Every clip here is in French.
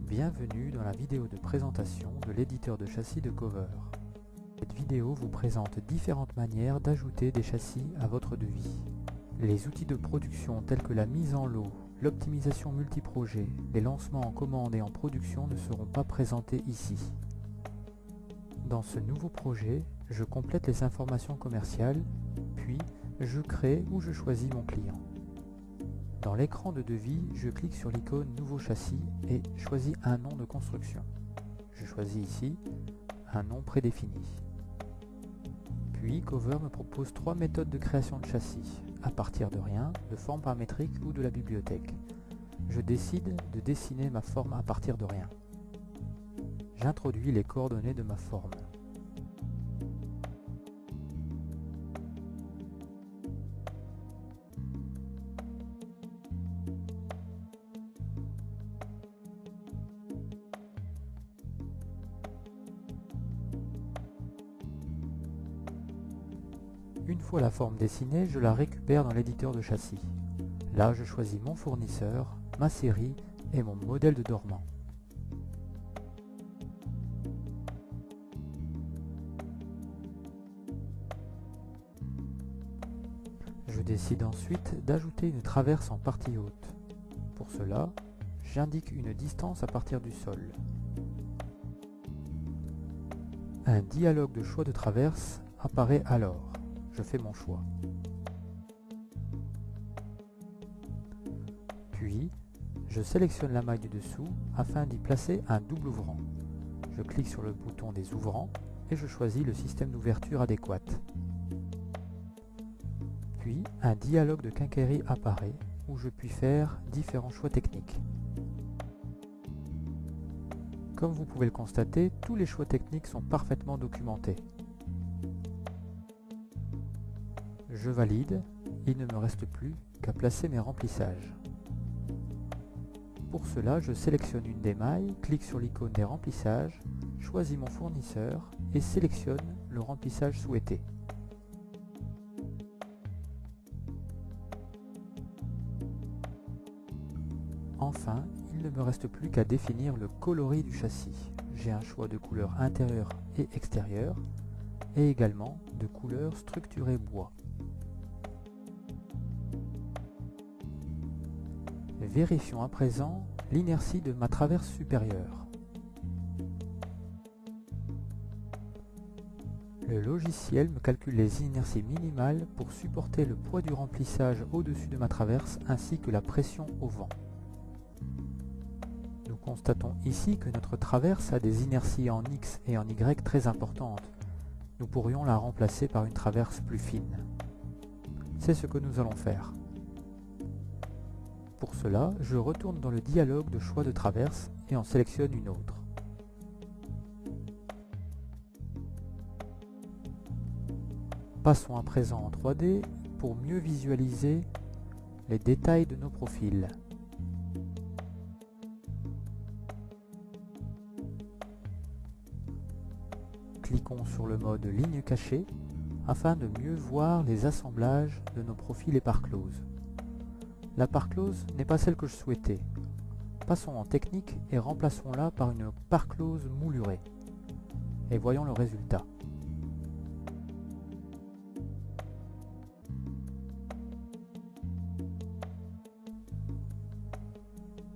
Bienvenue dans la vidéo de présentation de l'éditeur de châssis de Cover. Cette vidéo vous présente différentes manières d'ajouter des châssis à votre devis. Les outils de production tels que la mise en lot, l'optimisation multiprojet, les lancements en commande et en production ne seront pas présentés ici. Dans ce nouveau projet, je complète les informations commerciales, puis je crée ou je choisis mon client. Dans l'écran de devis, je clique sur l'icône Nouveau châssis et choisis un nom de construction. Je choisis ici un nom prédéfini. Puis Cover me propose 3 méthodes de création de châssis, à partir de rien, de forme paramétrique ou de la bibliothèque. Je décide de dessiner ma forme à partir de rien. J'introduis les coordonnées de ma forme. Une fois la forme dessinée, je la récupère dans l'éditeur de châssis. Là, je choisis mon fournisseur, ma série et mon modèle de dormant. Je décide ensuite d'ajouter une traverse en partie haute. Pour cela, j'indique une distance à partir du sol. Un dialogue de choix de traverse apparaît alors. Je fais mon choix. Puis, je sélectionne la maille du dessous afin d'y placer un double ouvrant. Je clique sur le bouton des ouvrants et je choisis le système d'ouverture adéquat. Puis, un dialogue de quincaillerie apparaît où je puis faire différents choix techniques. Comme vous pouvez le constater, tous les choix techniques sont parfaitement documentés. Je valide, il ne me reste plus qu'à placer mes remplissages. Pour cela, je sélectionne une des mailles, clique sur l'icône des remplissages, choisis mon fournisseur et sélectionne le remplissage souhaité. Enfin, il ne me reste plus qu'à définir le coloris du châssis. J'ai un choix de couleur intérieure et extérieure et également de couleur structurée bois. Vérifions à présent l'inertie de ma traverse supérieure. Le logiciel me calcule les inerties minimales pour supporter le poids du remplissage au-dessus de ma traverse ainsi que la pression au vent. Nous constatons ici que notre traverse a des inerties en X et en Y très importantes. Nous pourrions la remplacer par une traverse plus fine. C'est ce que nous allons faire. Pour cela, je retourne dans le dialogue de choix de traverse et en sélectionne une autre. Passons à présent en 3D pour mieux visualiser les détails de nos profils. Cliquons sur le mode ligne cachée afin de mieux voir les assemblages de nos profils et par close. La part close n'est pas celle que je souhaitais. Passons en technique et remplaçons-la par une part close moulurée. Et voyons le résultat.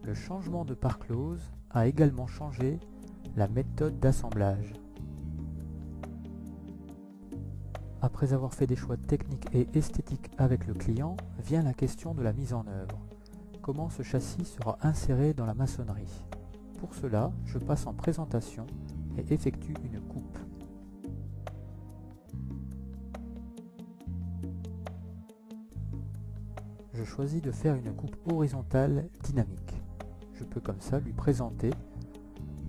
Le changement de part close a également changé la méthode d'assemblage. Après avoir fait des choix techniques et esthétiques avec le client, vient la question de la mise en œuvre. Comment ce châssis sera inséré dans la maçonnerie? Pour cela, je passe en présentation et effectue une coupe. Je choisis de faire une coupe horizontale dynamique. Je peux comme ça lui présenter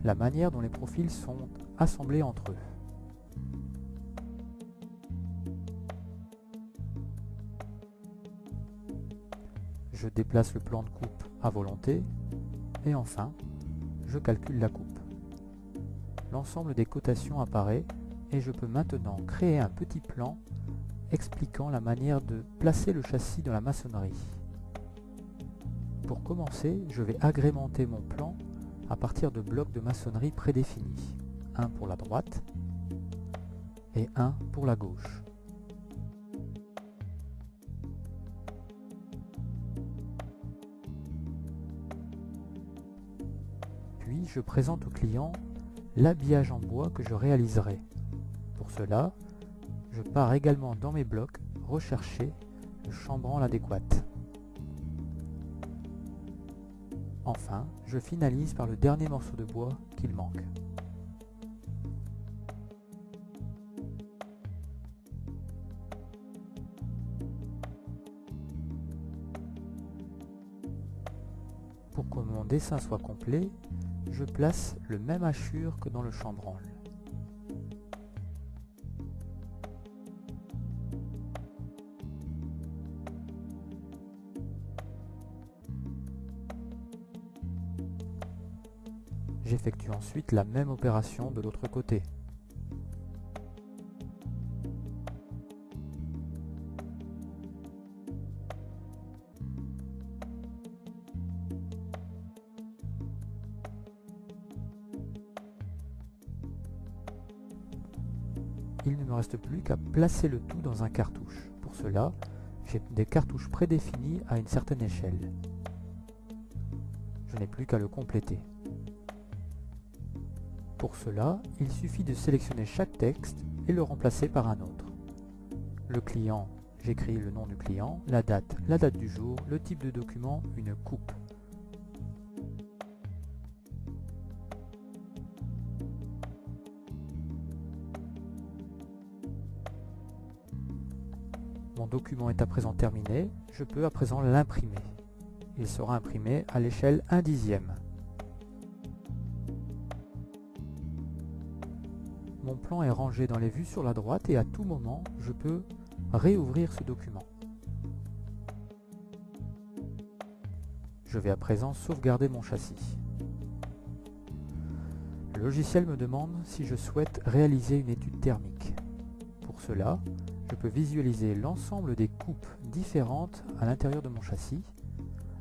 la manière dont les profils sont assemblés entre eux. Je déplace le plan de coupe à volonté et enfin, je calcule la coupe. L'ensemble des cotations apparaît et je peux maintenant créer un petit plan expliquant la manière de placer le châssis dans la maçonnerie. Pour commencer, je vais agrémenter mon plan à partir de blocs de maçonnerie prédéfinis, un pour la droite et un pour la gauche. Puis je présente au client l'habillage en bois que je réaliserai. Pour cela, je pars également dans mes blocs rechercher le chambranle adéquat. Enfin, je finalise par le dernier morceau de bois qu'il manque. Pour que mon dessin soit complet, je place le même hachure que dans le chambranle. J'effectue ensuite la même opération de l'autre côté. Il ne me reste plus qu'à placer le tout dans un cartouche. Pour cela, j'ai des cartouches prédéfinies à une certaine échelle. Je n'ai plus qu'à le compléter. Pour cela, il suffit de sélectionner chaque texte et le remplacer par un autre. Le client, j'écris le nom du client, la date du jour, le type de document, une coupe. Mon document est à présent terminé, je peux à présent l'imprimer. Il sera imprimé à l'échelle 1/10. Mon plan est rangé dans les vues sur la droite et à tout moment, je peux réouvrir ce document. Je vais à présent sauvegarder mon châssis. Le logiciel me demande si je souhaite réaliser une étude thermique. Pour cela, je peux visualiser l'ensemble des coupes différentes à l'intérieur de mon châssis,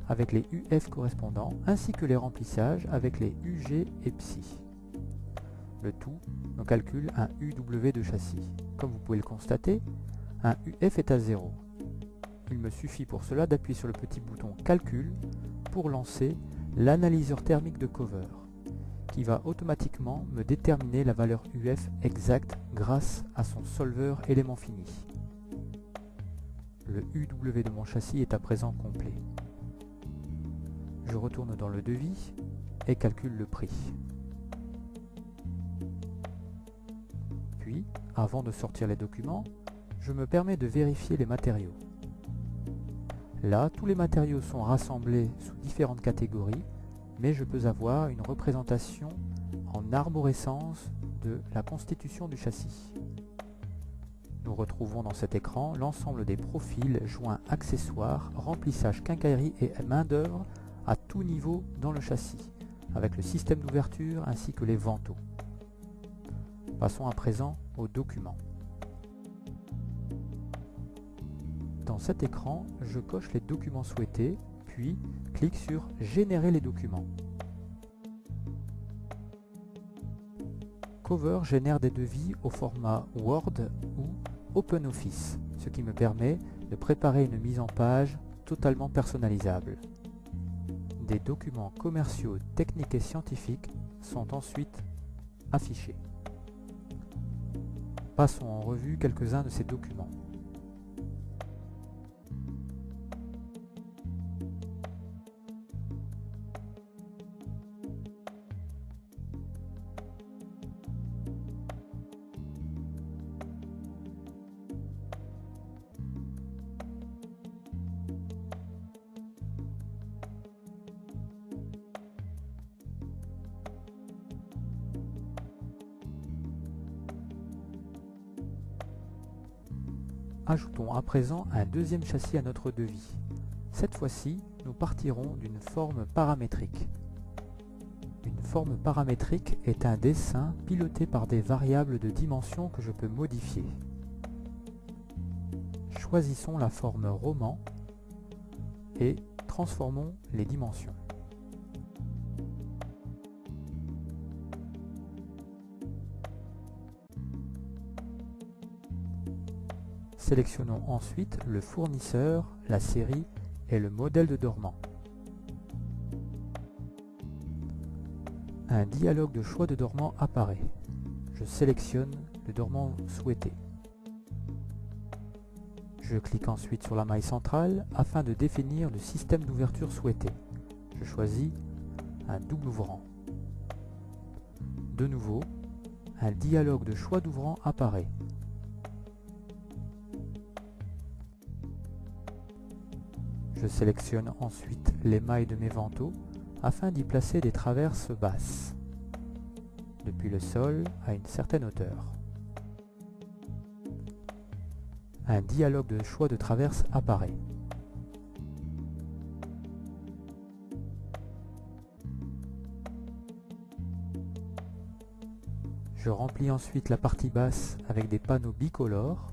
avec les UF correspondants, ainsi que les remplissages avec les UG et Psi. Le tout me calcule un UW de châssis. Comme vous pouvez le constater, un UF est à 0. Il me suffit pour cela d'appuyer sur le petit bouton Calcul pour lancer l'analyseur thermique de Cover, qui va automatiquement me déterminer la valeur UF exacte grâce à son solveur élément fini. Le UW de mon châssis est à présent complet. Je retourne dans le devis et calcule le prix. Puis, avant de sortir les documents, je me permets de vérifier les matériaux. Là, tous les matériaux sont rassemblés sous différentes catégories, mais je peux avoir une représentation en arborescence de la constitution du châssis. Nous retrouvons dans cet écran l'ensemble des profils, joints, accessoires, remplissage, quincaillerie et main-d'œuvre à tout niveau dans le châssis, avec le système d'ouverture ainsi que les vantaux. Passons à présent aux documents. Dans cet écran, je coche les documents souhaités, puis clique sur « Générer les documents ». Cover génère des devis au format Word ou OpenOffice, ce qui me permet de préparer une mise en page totalement personnalisable. Des documents commerciaux, techniques et scientifiques sont ensuite affichés. Passons en revue quelques-uns de ces documents. Ajoutons à présent un deuxième châssis à notre devis. Cette fois-ci, nous partirons d'une forme paramétrique. Une forme paramétrique est un dessin piloté par des variables de dimension que je peux modifier. Choisissons la forme roman et transformons les dimensions. Sélectionnons ensuite le fournisseur, la série et le modèle de dormant. Un dialogue de choix de dormant apparaît. Je sélectionne le dormant souhaité. Je clique ensuite sur la maille centrale afin de définir le système d'ouverture souhaité. Je choisis un double ouvrant. De nouveau, un dialogue de choix d'ouvrant apparaît. Je sélectionne ensuite les mailles de mes vantaux afin d'y placer des traverses basses, depuis le sol à une certaine hauteur. Un dialogue de choix de traverse apparaît. Je remplis ensuite la partie basse avec des panneaux bicolores.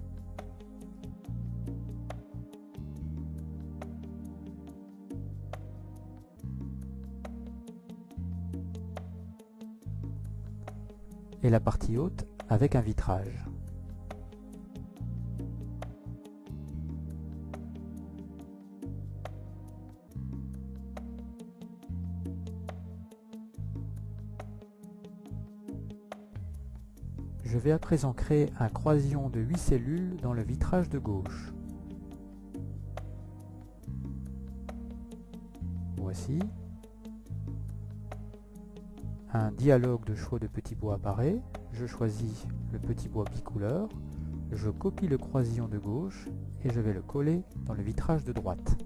Et la partie haute avec un vitrage. Je vais à présent créer un croisillon de 8 cellules dans le vitrage de gauche. Voici. Un dialogue de choix de petit bois apparaît. Je choisis le petit bois bicouleur. Je copie le croisillon de gauche et je vais le coller dans le vitrage de droite.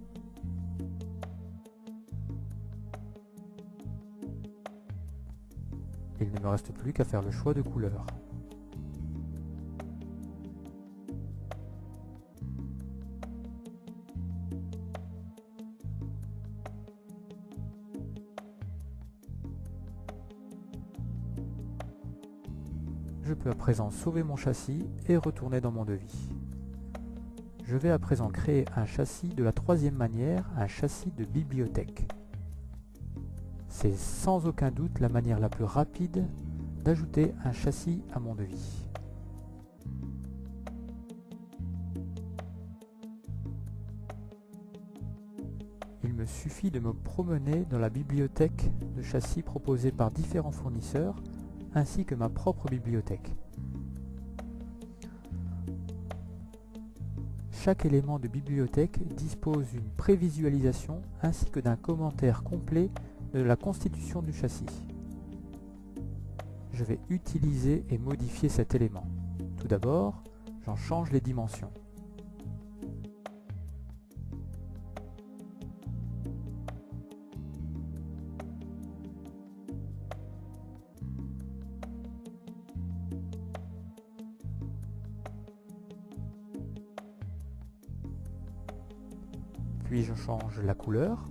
Il ne me reste plus qu'à faire le choix de couleur. Je peux à présent sauver mon châssis et retourner dans mon devis. Je vais à présent créer un châssis de la troisième manière, un châssis de bibliothèque. C'est sans aucun doute la manière la plus rapide d'ajouter un châssis à mon devis. Il me suffit de me promener dans la bibliothèque de châssis proposée par différents fournisseurs ainsi que ma propre bibliothèque. Chaque élément de bibliothèque dispose d'une prévisualisation ainsi que d'un commentaire complet de la constitution du châssis. Je vais utiliser et modifier cet élément. Tout d'abord, j'en change les dimensions. Puis je change la couleur.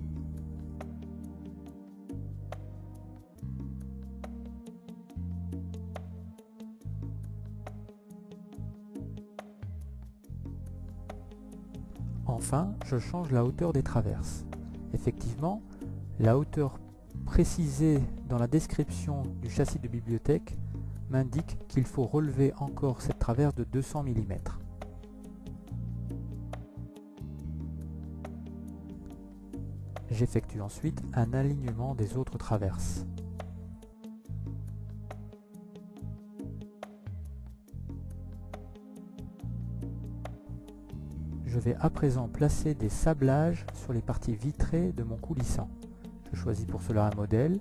Enfin, je change la hauteur des traverses. Effectivement, la hauteur précisée dans la description du châssis de bibliothèque m'indique qu'il faut relever encore cette traverse de 200 mm. J'effectue ensuite un alignement des autres traverses. Je vais à présent placer des sablages sur les parties vitrées de mon coulissant. Je choisis pour cela un modèle,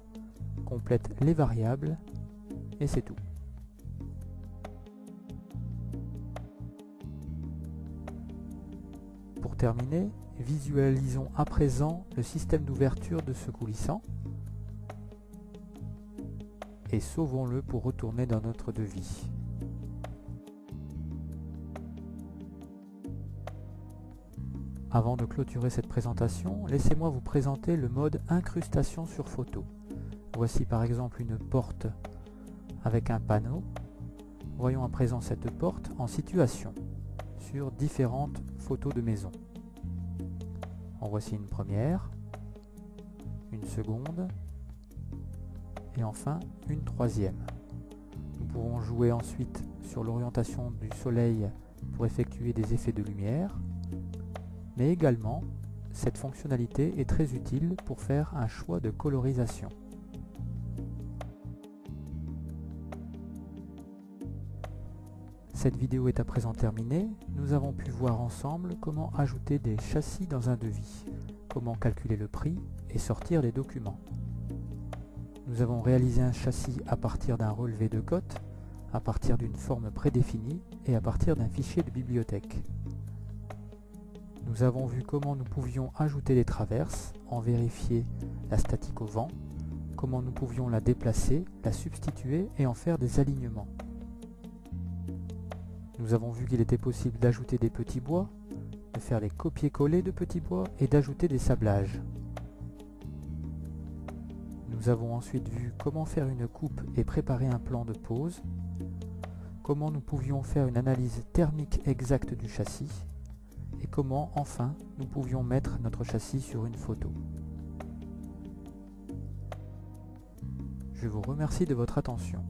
complète les variables et c'est tout. Pour terminer, visualisons à présent le système d'ouverture de ce coulissant et sauvons-le pour retourner dans notre devis. Avant de clôturer cette présentation, laissez-moi vous présenter le mode incrustation sur photo. Voici par exemple une porte avec un panneau. Voyons à présent cette porte en situation sur différentes photos de maison. En voici une première, une seconde et enfin une troisième. Nous pourrons jouer ensuite sur l'orientation du soleil pour effectuer des effets de lumière, mais également cette fonctionnalité est très utile pour faire un choix de colorisation. Cette vidéo est à présent terminée. Nous avons pu voir ensemble comment ajouter des châssis dans un devis, comment calculer le prix et sortir des documents. Nous avons réalisé un châssis à partir d'un relevé de cote, à partir d'une forme prédéfinie et à partir d'un fichier de bibliothèque. Nous avons vu comment nous pouvions ajouter des traverses, en vérifier la statique au vent, comment nous pouvions la déplacer, la substituer et en faire des alignements. Nous avons vu qu'il était possible d'ajouter des petits bois, de faire des copier-coller de petits bois et d'ajouter des sablages. Nous avons ensuite vu comment faire une coupe et préparer un plan de pose, comment nous pouvions faire une analyse thermique exacte du châssis et comment enfin nous pouvions mettre notre châssis sur une photo. Je vous remercie de votre attention.